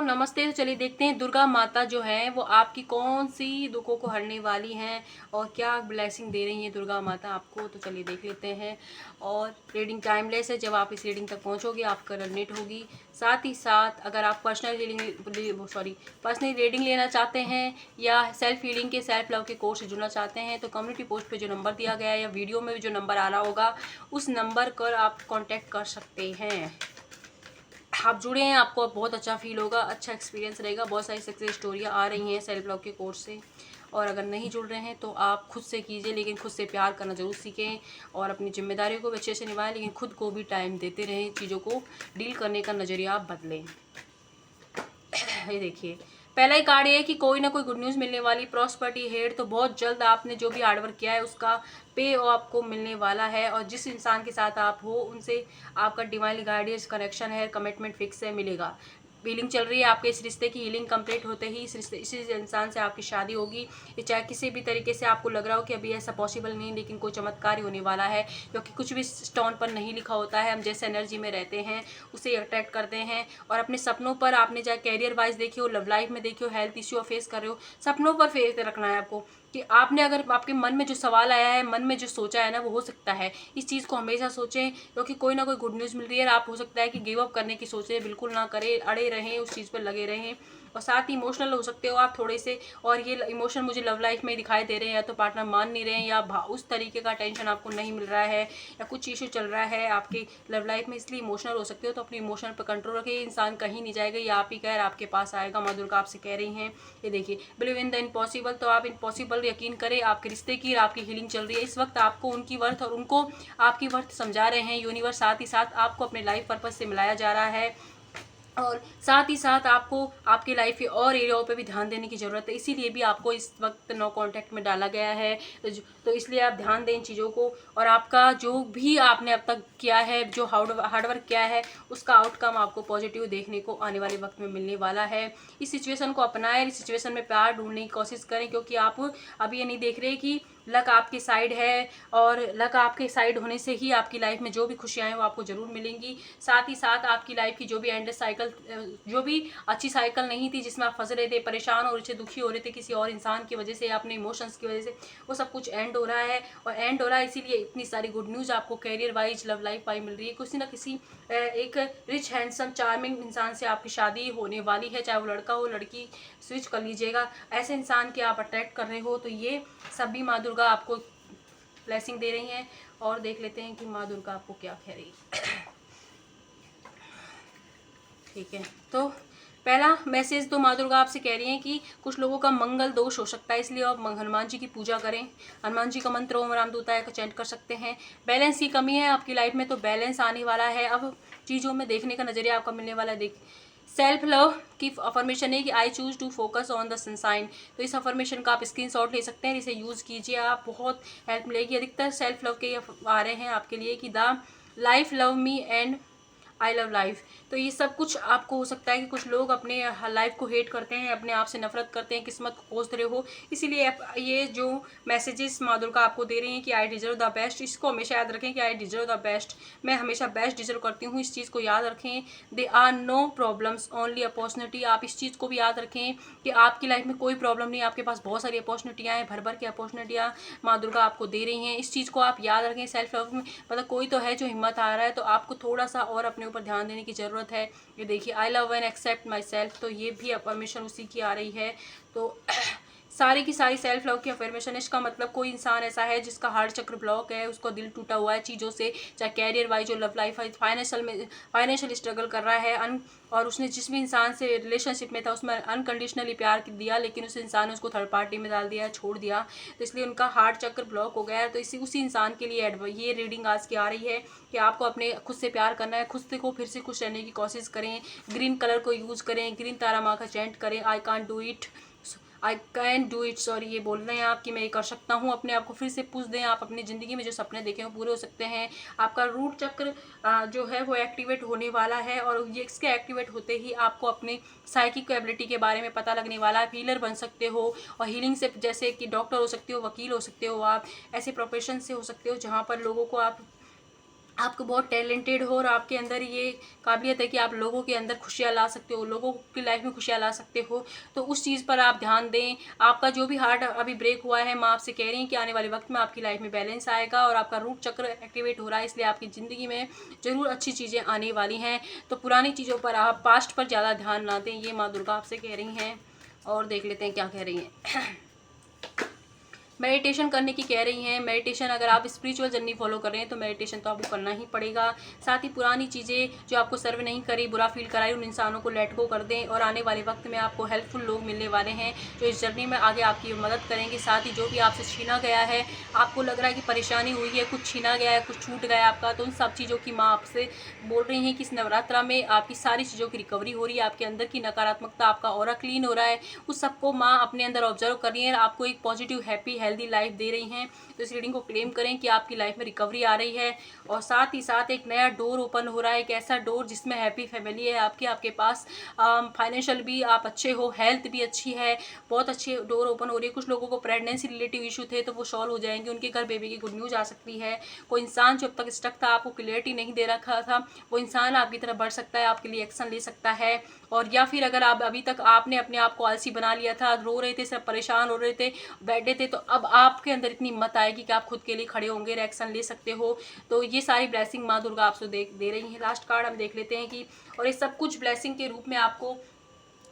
नमस्ते। तो चलिए देखते हैं दुर्गा माता जो है वो आपकी कौन सी दुखों को हरने वाली हैं और क्या ब्लेसिंग दे रही हैं दुर्गा माता आपको। तो चलिए देख लेते हैं। और रीडिंग टाइमलेस है, जब आप इस रीडिंग तक पहुंचोगे आपका रेजोनेट होगी। साथ ही साथ अगर आप पर्सनल रीडिंग लेना चाहते हैं या सेल्फ हीलिंग के सेल्फ लव के कोर्स से जुड़ना चाहते हैं तो कम्युनिटी पोस्ट पे जो नंबर दिया गया है या वीडियो में भी जो नंबर आ रहा होगा उस नंबर पर आप कॉन्टैक्ट कर सकते हैं। आप जुड़े हैं, आपको बहुत अच्छा फील होगा, अच्छा एक्सपीरियंस रहेगा। बहुत सारी सक्सेस स्टोरियाँ आ रही हैं सेल्फ लव के कोर्स से। और अगर नहीं जुड़ रहे हैं तो आप खुद से कीजिए, लेकिन खुद से प्यार करना जरूर सीखें और अपनी जिम्मेदारियों को भी अच्छे से निभाएं, लेकिन खुद को भी टाइम देते रहें। चीज़ों को डील करने का नज़रिया आप बदलें। ये देखिए, पहला ही कार्ड ये है कि कोई ना कोई गुड न्यूज़ मिलने वाली, प्रॉस्पर्टी हेड। तो बहुत जल्द आपने जो भी हार्डवर्क किया है उसका पे आपको मिलने वाला है। और जिस इंसान के साथ आप हो उनसे आपका डिवाइन गाइडेंस कनेक्शन है, कमिटमेंट फिक्स है, मिलेगा। हीलिंग चल रही है आपके इस रिश्ते की। हीलिंग कंप्लीट होते ही इसी इंसान से आपकी शादी होगी। ये चाहे किसी भी तरीके से आपको लग रहा हो कि अभी ऐसा पॉसिबल नहीं, लेकिन कोई चमत्कार ही होने वाला है, क्योंकि कुछ भी स्टोन पर नहीं लिखा होता है। हम जैसे एनर्जी में रहते हैं उसे अट्रैक्ट करते हैं। और अपने सपनों पर आपने चाहे कैरियर वाइज देखी हो, लव लाइफ में देखी हो, हेल्थ इश्यू फेस कर रहे हो, सपनों पर फेस रखना है आपको कि आपने अगर आपके मन में जो सवाल आया है, मन में जो सोचा है ना, वो हो सकता है। इस चीज़ को हमेशा सोचें, क्योंकि कोई ना कोई गुड न्यूज़ मिल रही है। आप हो सकता है कि गिव अप करने की सोचें, बिल्कुल ना करें, अड़े रहें, उस चीज़ पर लगे रहें। और साथ ही इमोशनल हो सकते हो आप थोड़े से। और ये इमोशन मुझे लव लाइफ में दिखाई दे रहे हैं, या तो पार्टनर मान नहीं रहे हैं, या उस तरीके का टेंशन आपको नहीं मिल रहा है, या कुछ इशू चल रहा है आपके लव लाइफ में, इसलिए इमोशनल हो सकते हो। तो अपने इमोशन पर कंट्रोल रखिए। इंसान कहीं नहीं जाएगा, ये आप ही कह आपके पास आएगा। माँ दुर्गा आपसे कह रही हैं। ये देखिए, बिलीव इन द इम्पॉसिबल। तो आप इम्पॉसिबल यकीन करें। आपके रिश्ते की आपकी हीलिंग चल रही है इस वक्त। आपको उनकी वर्थ और उनको आपकी वर्थ समझा रहे हैं यूनिवर्स। साथ ही साथ आपको अपने लाइफ पर्पज से मिलाया जा रहा है। और साथ ही साथ आपको आपकी लाइफ के और एरियाओं पे भी ध्यान देने की ज़रूरत है, इसीलिए भी आपको इस वक्त नो कांटेक्ट में डाला गया है। तो इसलिए आप ध्यान दें इन चीज़ों को। और आपका जो भी आपने अब तक किया है, जो हार्डवर्क किया है, उसका आउटकम आपको पॉजिटिव देखने को आने वाले वक्त में मिलने वाला है। इस सिचुएशन को अपनाएं, इस सिचुएशन में प्यार ढूंढने की कोशिश करें, क्योंकि आप अभी ये नहीं देख रहे कि लक आपकी साइड है। और लक आपके साइड होने से ही आपकी लाइफ में जो भी खुशियाँ हैं वो आपको ज़रूर मिलेंगी। साथ ही साथ आपकी लाइफ की जो भी एंड साइकिल, जो भी अच्छी साइकिल नहीं थी, जिसमें आप फंस रहे थे, परेशान हो रहे थे, दुखी हो रहे थे किसी और इंसान की वजह से, अपने इमोशंस की वजह से, वो सब कुछ एंड हो रहा है। और एंड हो रहा है इसीलिए इतनी सारी गुड न्यूज़ आपको career wise, love life wise मिल रही है। किसी ना किसी एक रिच हैंडसम चार्मिंग इंसान से आपकी शादी होने वाली है, चाहे वो लड़का हो लड़की, स्विच कर लीजिएगा। ऐसे इंसान के आप अट्रैक्ट कर रहे हो। तो ये सभी माँ दुर्गा आपको ब्लेसिंग दे रही हैं। और देख लेते हैं कि माँ दुर्गा आपको क्या कह रही है। ठीक है, तो पहला मैसेज तो माँ दुर्गा आपसे कह रही हैं कि कुछ लोगों का मंगल दोष हो सकता है, इसलिए आप हनुमान जी की पूजा करें। हनुमान जी का मंत्र ओम रामदूताय को चैंट कर सकते हैं। बैलेंस की कमी है आपकी लाइफ में, तो बैलेंस आने वाला है। अब चीज़ों में देखने का नज़रिया आपका मिलने वाला है। देख, सेल्फ लव की अफर्मेशन है कि I choose to focus on the sunshine. तो इस अफर्मेशन का आप स्क्रीनशॉट ले सकते हैं, इसे यूज़ कीजिए आप, बहुत हेल्प मिलेगी। अधिकतर सेल्फ लव के आ रहे हैं आपके लिए कि the life love me and I love life. तो ये सब कुछ आपको हो सकता है कि कुछ लोग अपने लाइफ को हेट करते हैं, अपने आप से नफरत करते हैं, किस्मत को कोस रहे हो। इसीलिए ये जो मैसेजेस माँ दुर्गा आपको दे रही हैं कि आई डिजर्व द बेस्ट, इसको हमेशा याद रखें कि आई डिजर्व द बेस्ट। मैं हमेशा बेस्ट डिजर्व करती हूँ, इस चीज़ को याद रखें। There are no problems only opportunity. आप इस चीज़ को भी याद रखें कि आपकी लाइफ में कोई प्रॉब्लम नहीं, आपके पास बहुत सारी अपॉर्चुनिटियाँ हैं, भर भर की अपॉर्चुनिटियाँ माँ दुर्गा आपको दे रही हैं। इस चीज़ को आप याद रखें। सेल्फ लव में मतलब कोई तो है जो हिम्मत आ रहा है, तो आपको थोड़ा सा और अपने ऊपर ध्यान देने की ज़रूरत है। ये देखिए, I love and accept myself, तो ये भी अफर्मेशन उसी की आ रही है। तो सारी की सारी सेल्फ लव की अफर्मेशन। इसका मतलब कोई इंसान ऐसा है जिसका हार्ट चक्र ब्लॉक है, उसको दिल टूटा हुआ है चीज़ों से, चाहे कैरियर वाइज हो, love life wise, financial struggle कर रहा है। और उसने जिस भी इंसान से रिलेशनशिप में था उसमें अनकंडीशनली प्यार दिया, लेकिन उस इंसान ने उसको थर्ड पार्टी में डाल दिया, छोड़ दिया, तो इसलिए उनका हार्ट चक्र ब्लॉक हो गया है। तो उसी इंसान के लिए ये रीडिंग आज की आ रही है कि आपको अपने खुद से प्यार करना है, खुद से को फिर से खुश रहने की कोशिश करें। ग्रीन कलर को यूज़ करें, ग्रीन तारा माँ का चैंट करें। I can't do it, I can do it, sorry, ये बोल रहे हैं आप कि मैं ये कर सकता हूँ। अपने आप को फिर से पूछ दें, आप अपनी ज़िंदगी में जो सपने देखे हैं वो पूरे हो सकते हैं। आपका रूट चक्र जो है वो एक्टिवेट होने वाला है, और ये इसके एक्टिवेट होते ही आपको अपने साइकिक एबिलिटी के बारे में पता लगने वाला है। हीलर बन सकते हो, और हीलिंग से जैसे कि डॉक्टर हो सकते हो, वकील हो सकते हो, आप ऐसे प्रोफेशन से हो सकते हो जहाँ पर लोगों को आप आपको बहुत टैलेंटेड हो और आपके अंदर ये काबिलियत है कि आप लोगों के अंदर खुशियाँ ला सकते हो, लोगों की लाइफ में खुशियाँ ला सकते हो। तो उस चीज़ पर आप ध्यान दें। आपका जो भी हार्ट अभी ब्रेक हुआ है, माँ आपसे कह रही हैं कि आने वाले वक्त में आपकी लाइफ में बैलेंस आएगा और आपका रूट चक्र एक्टिवेट हो रहा है, इसलिए आपकी ज़िंदगी में ज़रूर अच्छी चीज़ें आने वाली हैं। तो पुरानी चीज़ों पर आप पास्ट पर ज़्यादा ध्यान ना दें, ये माँ दुर्गा आपसे कह रही हैं। और देख लेते हैं क्या कह रही हैं। मेडिटेशन करने की कह रही हैं। मेडिटेशन, अगर आप स्पिरिचुअल जर्नी फॉलो कर रहे हैं तो मेडिटेशन तो आपको करना ही पड़ेगा। साथ ही पुरानी चीज़ें जो आपको सर्व नहीं करी, बुरा फील कराई, उन इंसानों को लेट गो कर दें। और आने वाले वक्त में आपको हेल्पफुल लोग मिलने वाले हैं जो इस जर्नी में आगे आपकी मदद करेंगे। साथ ही जो भी आपसे छीना गया है, आपको लग रहा है कि परेशानी हुई है, कुछ छीना गया है, कुछ छूट गया आपका, तो उन सब चीज़ों की माँ आपसे बोल रही हैं कि इस नवरात्रा में आपकी सारी चीज़ों की रिकवरी हो रही है। आपके अंदर की नकारात्मकता, आपका ऑरा क्लीन हो रहा है, उस सबको माँ अपने अंदर ऑब्जर्व कर रही है। आपको एक पॉजिटिव, हैप्पी, हेल्दी लाइफ दे रही हैं। तो इस रीडिंग को क्लेम करें कि आपकी लाइफ में रिकवरी आ रही है। और साथ ही साथ एक नया डोर ओपन हो रहा है, एक ऐसा डोर जिसमें हैप्पी फैमिली है आपके पास, फाइनेंशियल भी आप अच्छे हो, हेल्थ भी अच्छी है, बहुत अच्छी डोर ओपन हो रही है। कुछ लोगों को प्रेगनेंसी रिलेटिव इशू थे तो वो सॉल्व हो जाएंगे, उनके घर बेबी की गुड न्यूज़ आ सकती है। कोई इंसान जो अब तक स्टक था, आपको क्लियरिटी नहीं दे रखा था, वो इंसान आपकी तरफ बढ़ सकता है, आपके लिए एक्शन ले सकता है। और या फिर अगर आप अभी तक आपने अपने आप को आलसी बना लिया था, रो रहे थे, सब परेशान हो रहे थे, बैठे थे, तो अब आपके अंदर इतनी हिम्मत आएगी कि आप खुद के लिए खड़े होंगे, एक्शन ले सकते हो। तो ये सारी ब्लेसिंग माँ दुर्गा आपसे दे रही हैं। लास्ट कार्ड हम देख लेते हैं कि और ये सब कुछ ब्लेसिंग के रूप में आपको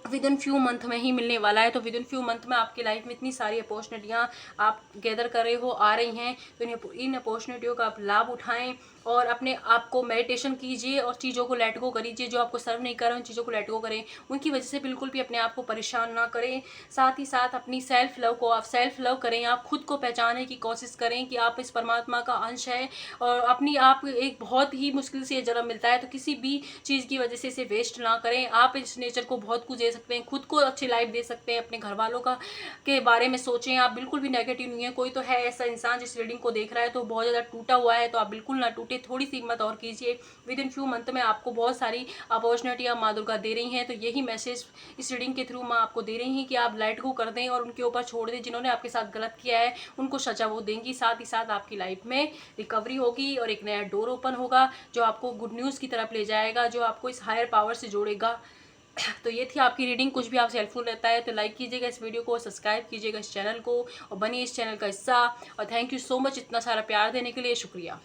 विद इन फ्यू मंथ में ही मिलने वाला है। तो विद इन फ्यू मंथ में आपकी लाइफ में इतनी सारी अपॉर्चुनिटियाँ आप गैदर कर रहे हो, आ रही हैं, तो इन अपॉर्चुनिटियों का आप लाभ उठाएं और अपने आप को मेडिटेशन कीजिए और चीज़ों को लेट गो करिए। जो आपको सर्व नहीं कर रहे हैं उन चीज़ों को लेट गो करें, उनकी वजह से बिल्कुल भी अपने आप को परेशान ना करें। साथ ही साथ अपनी सेल्फ लव को आप सेल्फ लव करें, आप खुद को पहचानने की कोशिश करें कि आप इस परमात्मा का अंश है और अपनी आप एक बहुत ही मुश्किल से जन्म मिलता है, तो किसी भी चीज़ की वजह से इसे वेस्ट ना करें। आप इस नेचर को बहुत कुछ दे सकते हैं, खुद को अच्छी लाइफ दे सकते हैं, अपने घर वालों का के बारे में सोचें। आप बिल्कुल भी नेगेटिव नहीं है। कोई तो है ऐसा इंसान जिस रीडिंग को देख रहा है तो बहुत ज़्यादा टूटा हुआ है, तो आप बिल्कुल ना टूटे, थोड़ी सी हिम्मत और कीजिए। विद इन फ्यू मंथ में आपको बहुत सारी अपॉर्चुनिटियाँ माँ दुर्गा दे रही हैं। तो यही मैसेज इस रीडिंग के थ्रू माँ आपको दे रही हैं कि आप लेट गो कर दें और उनके ऊपर छोड़ दें। जिन्होंने आपके साथ गलत किया है उनको सजा वो देंगी। साथ ही साथ आपकी लाइफ में रिकवरी होगी और एक नया डोर ओपन होगा जो आपको गुड न्यूज़ की तरफ ले जाएगा, जो आपको इस हायर पावर से जोड़ेगा। तो ये थी आपकी रीडिंग। कुछ भी आपसे हेल्पफुल रहता है तो लाइक कीजिएगा इस वीडियो को, सब्सक्राइब कीजिएगा इस चैनल को और बनिए इस चैनल का हिस्सा। और थैंक यू सो मच इतना सारा प्यार देने के लिए, शुक्रिया।